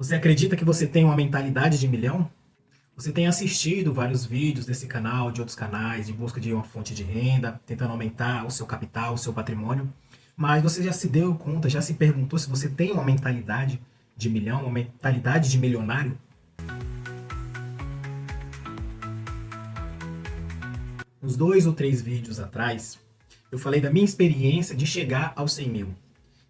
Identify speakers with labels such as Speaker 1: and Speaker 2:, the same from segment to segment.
Speaker 1: Você acredita que você tem uma mentalidade de milhão? Você tem assistido vários vídeos desse canal, de outros canais, de busca de uma fonte de renda, tentando aumentar o seu capital, o seu patrimônio. Mas você já se deu conta, já se perguntou se você tem uma mentalidade de milhão, uma mentalidade de milionário? Uns 2 ou 3 vídeos atrás, eu falei da minha experiência de chegar aos 100 mil.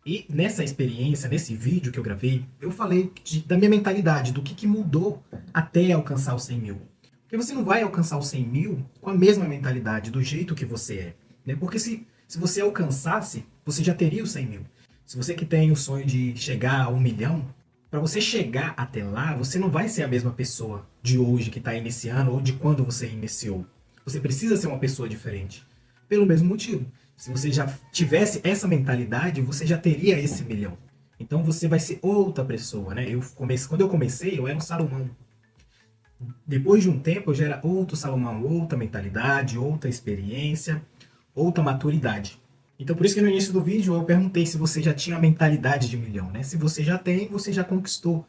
Speaker 1: E nessa experiência, nesse vídeo que eu gravei, eu falei da minha mentalidade, do que mudou até alcançar os 100 mil. Porque você não vai alcançar os 100 mil com a mesma mentalidade, do jeito que você é. Né? Porque se você alcançasse, você já teria os 100 mil. Se você que tem o sonho de chegar a 1 milhão, para você chegar até lá, você não vai ser a mesma pessoa de hoje que está iniciando ou de quando você iniciou. Você precisa ser uma pessoa diferente. Pelo mesmo motivo. Se você já tivesse essa mentalidade, você já teria esse milhão. Então você vai ser outra pessoa, né? Quando eu comecei, eu era um Salomão. Depois de um tempo, eu já era outro Salomão, outra mentalidade, outra experiência, outra maturidade. Então por isso que no início do vídeo eu perguntei se você já tinha a mentalidade de milhão, né? Se você já tem, você já conquistou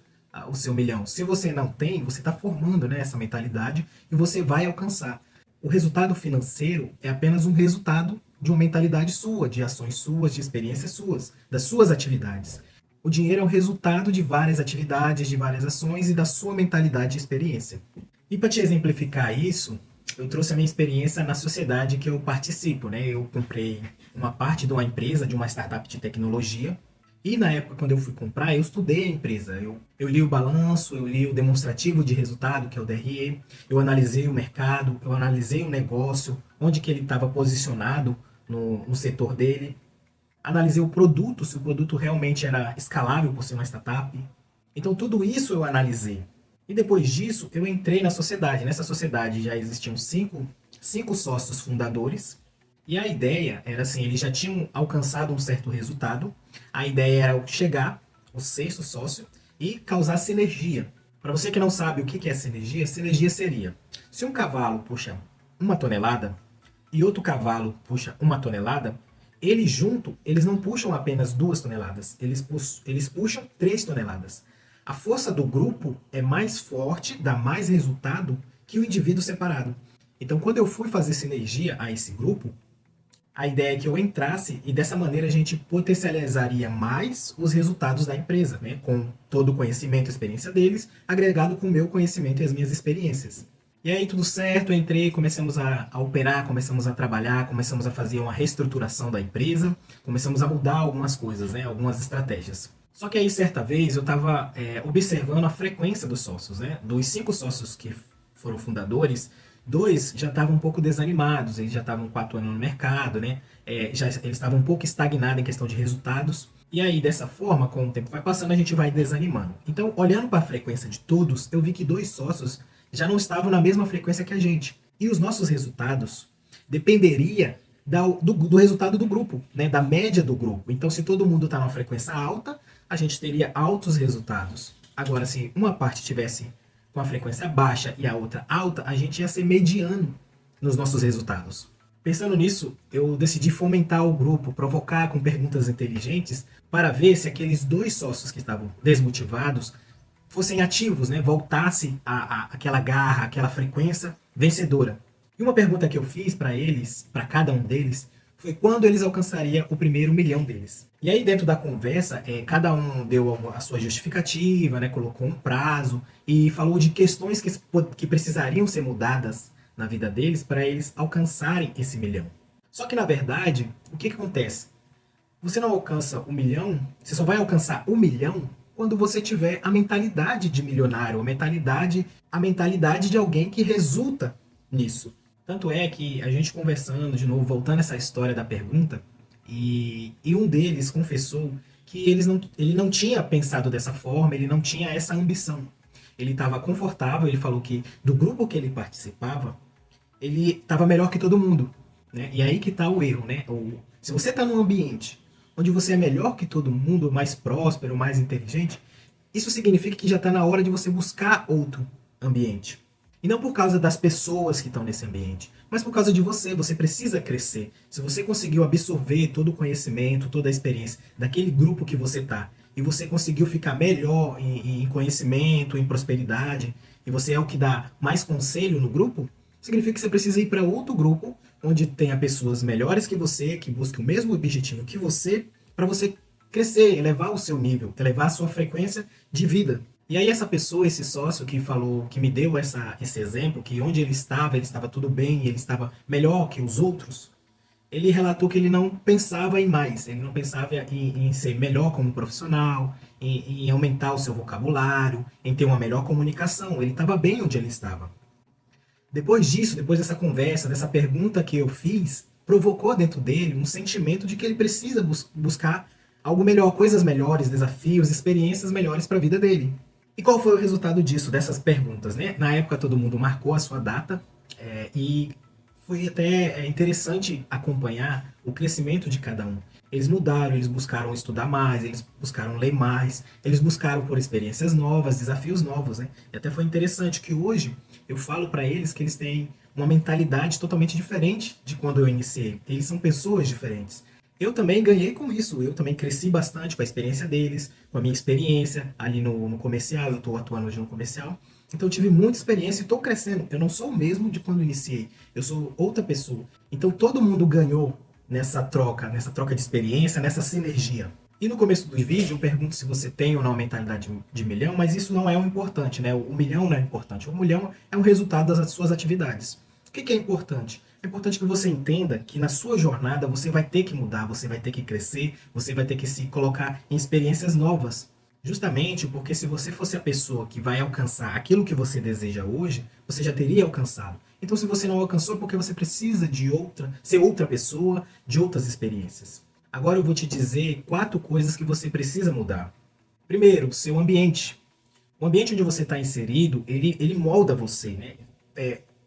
Speaker 1: o seu milhão. Se você não tem, você está formando, né, essa mentalidade e você vai alcançar. O resultado financeiro é apenas um resultado de uma mentalidade sua, de ações suas, de experiências suas, das suas atividades. O dinheiro é o resultado de várias atividades, de várias ações e da sua mentalidade e experiência. E para te exemplificar isso, eu trouxe a minha experiência na sociedade que eu participo, né? Eu comprei uma parte de uma empresa, de uma startup de tecnologia. E na época, quando eu fui comprar, eu estudei a empresa. Eu li o balanço, eu li o demonstrativo de resultado, que é o DRE. Eu analisei o mercado, eu analisei o negócio, onde que ele estava posicionado no setor dele. Analisei o produto, se o produto realmente era escalável por ser uma startup. Então tudo isso eu analisei. E depois disso, eu entrei na sociedade. Nessa sociedade já existiam cinco sócios fundadores. E a ideia era assim, eles já tinham alcançado um certo resultado. A ideia era chegar, o sexto sócio, e causar sinergia. Para você que não sabe o que é sinergia seria, se um cavalo puxa 1 tonelada e outro cavalo puxa 1 tonelada, eles juntos, eles não puxam apenas 2 toneladas, eles puxam 3 toneladas. A força do grupo é mais forte, dá mais resultado que o indivíduo separado. Então, quando eu fui fazer sinergia a esse grupo, a ideia é que eu entrasse e dessa maneira a gente potencializaria mais os resultados da empresa, né? Com todo o conhecimento e experiência deles, agregado com o meu conhecimento e as minhas experiências. E aí tudo certo, eu entrei, começamos a operar, começamos a trabalhar, começamos a fazer uma reestruturação da empresa, começamos a mudar algumas coisas, né? Algumas estratégias. Só que aí certa vez eu estava observando a frequência dos sócios, né? Dos 5 sócios que foram fundadores, 2 já estavam um pouco desanimados, eles já estavam 4 anos no mercado, né? Eles estavam um pouco estagnados em questão de resultados. E aí, dessa forma, com o tempo vai passando, a gente vai desanimando. Então, olhando para a frequência de todos, eu vi que 2 sócios já não estavam na mesma frequência que a gente. E os nossos resultados dependeria do resultado do grupo, né? Da média do grupo. Então, se todo mundo está numa frequência alta, a gente teria altos resultados. Agora, se uma parte tivesse com a frequência baixa e a outra alta, a gente ia ser mediano nos nossos resultados. Pensando nisso, eu decidi fomentar o grupo, provocar com perguntas inteligentes para ver se aqueles 2 sócios que estavam desmotivados fossem ativos, né? Voltasse aquela garra, aquela frequência vencedora. E uma pergunta que eu fiz para eles, para cada um deles, foi quando eles alcançariam o primeiro milhão deles. E aí dentro da conversa, cada um deu a sua justificativa, né, colocou um prazo e falou de questões que precisariam ser mudadas na vida deles para eles alcançarem esse milhão. Só que na verdade, o que acontece? Você não alcança 1 milhão, você só vai alcançar 1 milhão quando você tiver a mentalidade de milionário, a mentalidade de alguém que resulta nisso. Tanto é que a gente conversando, de novo, voltando a essa história da pergunta, e um deles confessou que ele não tinha pensado dessa forma, ele não tinha essa ambição. Ele estava confortável, ele falou que do grupo que ele participava, ele estava melhor que todo mundo. Né? E aí que está o erro. Né? Se você está num ambiente onde você é melhor que todo mundo, mais próspero, mais inteligente, isso significa que já está na hora de você buscar outro ambiente. E não por causa das pessoas que estão nesse ambiente, mas por causa de você. Você precisa crescer. Se você conseguiu absorver todo o conhecimento, toda a experiência daquele grupo que você está, e você conseguiu ficar melhor em conhecimento, em prosperidade, e você é o que dá mais conselho no grupo, significa que você precisa ir para outro grupo, onde tenha pessoas melhores que você, que busquem o mesmo objetivo que você, para você crescer, elevar o seu nível, elevar a sua frequência de vida. E aí essa pessoa, esse sócio que falou, que me deu esse exemplo, que onde ele estava tudo bem, ele estava melhor que os outros, ele relatou que ele não pensava em mais, ele não pensava em ser melhor como profissional, em aumentar o seu vocabulário, em ter uma melhor comunicação. Ele estava bem onde ele estava. Depois disso, depois dessa conversa, dessa pergunta que eu fiz, provocou dentro dele um sentimento de que ele precisa buscar algo melhor, coisas melhores, desafios, experiências melhores para a vida dele. E qual foi o resultado disso, dessas perguntas, né? Na época todo mundo marcou a sua data e foi até interessante acompanhar o crescimento de cada um. Eles mudaram, eles buscaram estudar mais, eles buscaram ler mais, eles buscaram por experiências novas, desafios novos, né? E até foi interessante que hoje eu falo para eles que eles têm uma mentalidade totalmente diferente de quando eu iniciei. Eles são pessoas diferentes. Eu também ganhei com isso, eu também cresci bastante com a experiência deles, com a minha experiência ali no comercial, eu estou atuando hoje no comercial. Então eu tive muita experiência e estou crescendo. Eu não sou o mesmo de quando iniciei, eu sou outra pessoa. Então todo mundo ganhou nessa troca de experiência, nessa sinergia. E no começo do vídeo eu pergunto se você tem ou não mentalidade de milhão, mas isso não é o importante, né? O milhão não é importante. O milhão é o resultado das suas atividades. O que é importante? É importante que você entenda que na sua jornada você vai ter que mudar, você vai ter que crescer, você vai ter que se colocar em experiências novas. Justamente porque se você fosse a pessoa que vai alcançar aquilo que você deseja hoje, você já teria alcançado. Então se você não alcançou, é porque você precisa ser outra pessoa, de outras experiências. Agora eu vou te dizer 4 coisas que você precisa mudar. Primeiro, seu ambiente. O ambiente onde você está inserido, ele molda você, né?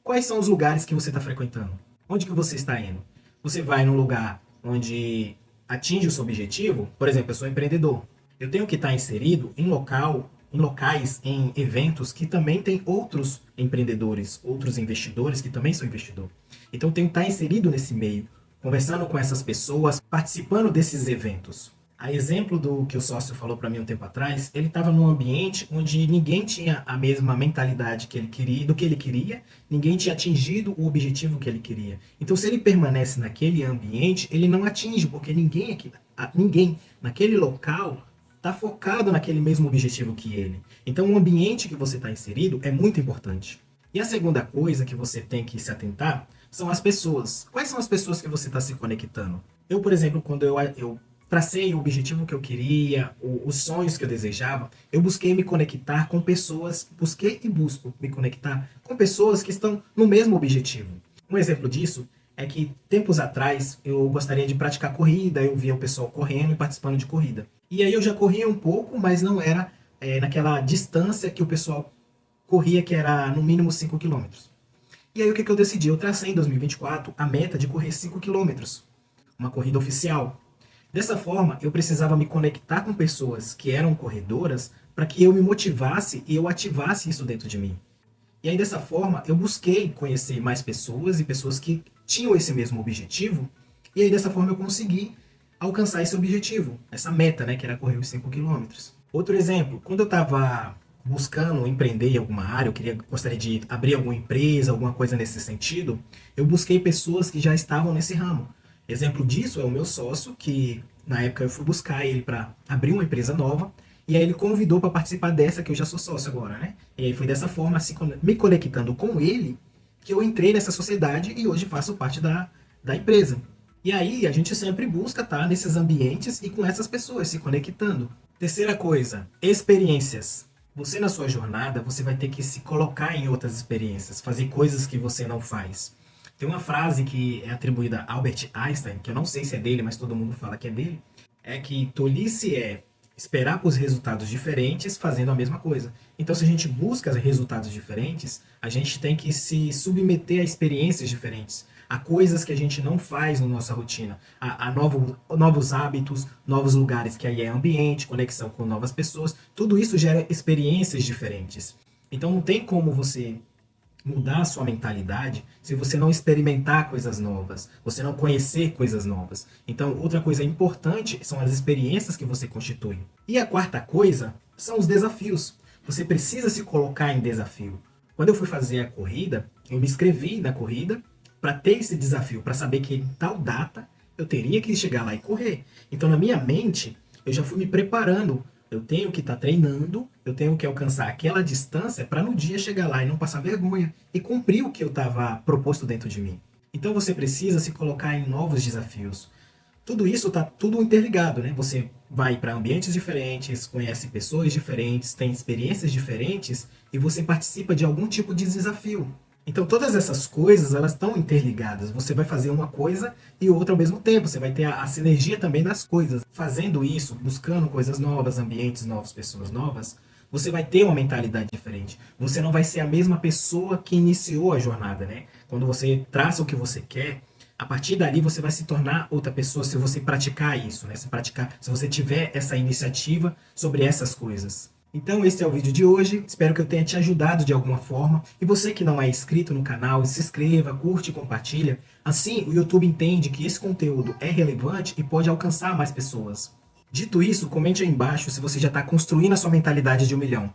Speaker 1: Quais são os lugares que você está frequentando? Onde que você está indo? Você vai num lugar onde atinge o seu objetivo? Por exemplo, eu sou empreendedor. Eu tenho que estar inserido em locais, em eventos que também tem outros empreendedores, outros investidores que também são investidores. Então eu tenho que estar inserido nesse meio, conversando com essas pessoas, participando desses eventos. A exemplo do que o sócio falou para mim um tempo atrás, ele estava num ambiente onde ninguém tinha a mesma mentalidade que ele queria, do que ele queria, ninguém tinha atingido o objetivo que ele queria. Então, se ele permanece naquele ambiente, ele não atinge, porque ninguém naquele local está focado naquele mesmo objetivo que ele. Então, o ambiente que você está inserido é muito importante. E a segunda coisa que você tem que se atentar são as pessoas. Quais são as pessoas que você está se conectando? Eu, por exemplo, quando eu tracei o objetivo que eu queria, os sonhos que eu desejava, eu busquei me conectar com pessoas, busquei e busco me conectar com pessoas que estão no mesmo objetivo. Um exemplo disso é que tempos atrás eu gostaria de praticar corrida, eu via o pessoal correndo e participando de corrida. E aí eu já corria um pouco, mas não era naquela distância que o pessoal corria, que era no mínimo 5 quilômetros. E aí o que eu decidi? Eu tracei em 2024 a meta de correr 5 quilômetros, uma corrida oficial. Dessa forma, eu precisava me conectar com pessoas que eram corredoras para que eu me motivasse e eu ativasse isso dentro de mim. E aí, dessa forma, eu busquei conhecer mais pessoas e pessoas que tinham esse mesmo objetivo. E aí, dessa forma, eu consegui alcançar esse objetivo, essa meta, né, que era correr os 5 quilômetros. Outro exemplo, quando eu estava buscando empreender em alguma área, gostaria de abrir alguma empresa, alguma coisa nesse sentido, eu busquei pessoas que já estavam nesse ramo. Exemplo disso é o meu sócio, que na época eu fui buscar ele para abrir uma empresa nova, e aí ele convidou para participar dessa, que eu já sou sócio agora, né? E aí foi dessa forma, assim, me conectando com ele, que eu entrei nessa sociedade e hoje faço parte da empresa. E aí a gente sempre busca estar nesses ambientes e com essas pessoas, se conectando. Terceira coisa, experiências. Você na sua jornada, você vai ter que se colocar em outras experiências, fazer coisas que você não faz. Tem uma frase que é atribuída a Albert Einstein, que eu não sei se é dele, mas todo mundo fala que é dele, é que tolice é esperar por resultados diferentes fazendo a mesma coisa. Então, se a gente busca resultados diferentes, a gente tem que se submeter a experiências diferentes, a coisas que a gente não faz na nossa rotina, a novos hábitos, novos lugares, que aí é ambiente, conexão com novas pessoas. Tudo isso gera experiências diferentes. Então, não tem como você mudar a sua mentalidade se você não experimentar coisas novas, você não conhecer coisas novas. Então, outra coisa importante são as experiências que você constitui. E a quarta coisa são os desafios. Você precisa se colocar em desafio. Quando eu fui fazer a corrida, eu me inscrevi na corrida para ter esse desafio, para saber que em tal data eu teria que chegar lá e correr. Então, na minha mente, eu já fui me preparando. Eu tenho que estar treinando, eu tenho que alcançar aquela distância para no dia chegar lá e não passar vergonha e cumprir o que eu estava proposto dentro de mim. Então você precisa se colocar em novos desafios. Tudo isso está tudo interligado, né? Você vai para ambientes diferentes, conhece pessoas diferentes, tem experiências diferentes e você participa de algum tipo de desafio. Então todas essas coisas, elas estão interligadas. Você vai fazer uma coisa e outra ao mesmo tempo. Você vai ter a sinergia também das coisas. Fazendo isso, buscando coisas novas, ambientes novos, pessoas novas, você vai ter uma mentalidade diferente. Você não vai ser a mesma pessoa que iniciou a jornada, né? Quando você traça o que você quer, a partir dali você vai se tornar outra pessoa se você praticar isso, né? Se você tiver essa iniciativa sobre essas coisas. Então esse é o vídeo de hoje, espero que eu tenha te ajudado de alguma forma. E você que não é inscrito no canal, se inscreva, curte e compartilha. Assim o YouTube entende que esse conteúdo é relevante e pode alcançar mais pessoas. Dito isso, comente aí embaixo se você já está construindo a sua mentalidade de 1 milhão.